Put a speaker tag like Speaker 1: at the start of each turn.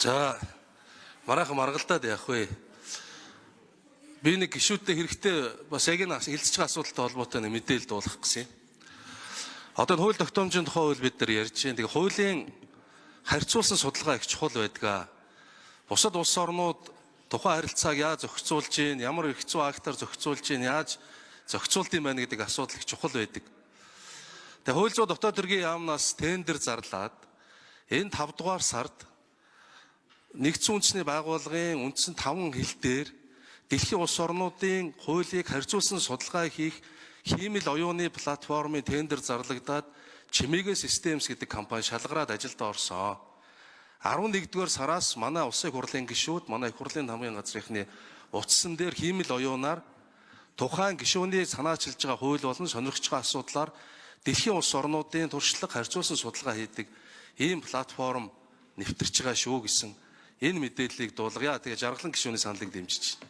Speaker 1: За мараахан маргалдаад яах вэ? Би нэг гишүүдтэй хэрэгтэй бас яг энэ хилцэж байгаа асуудалтай холбоотой нэг мэдээлэл дуулгах гэсэн юм. Одоо хууль тогтоомжийн тухай хууль бид нар ярьж байна. Тэгээ хуулийн харьцуулсан судалгаа их чухал байдаг. Бусад улс орнууд тухайн харилцааг яаж зохицуулж гин, ямар хэцүү актаар зохицуулж гин, яаж зохицуулт юм байна гэдэг асуудал их чухал байдаг. Тэгээ хууль зүйн дотоод хэргийн яамнаас тендер зарлаад энэ 5 дугаар сард Нэгдсэн үндэсний байгууллагын үндсэн 5 хил дээр дэлхийн улс орнуудын хуулийг харьцуулсан судалгаа хийх хиймэл оюуны платформын тендер зарлагдаад Чимээгээ Systems гэдэг компани шалгараад ажилд орсон. 11-р сараас манай улсын хурлын гишүүд, манай их хурлын хамгийн газрынхны утсан дээр хиймэл оюунаар тухайн гишүүний санаачилж байгаа хууль болон сонирхож байгаа асуудлаар дэлхийн улс орнуудын туршлага харьцуулсан судалгаа хийдэг ийм платформ нэвтэрч байгаа шүү гэсэн энэ мэдээллийг дуулгая. Тэгээ жаргалан гишүүний саналыг дэмжиж байна.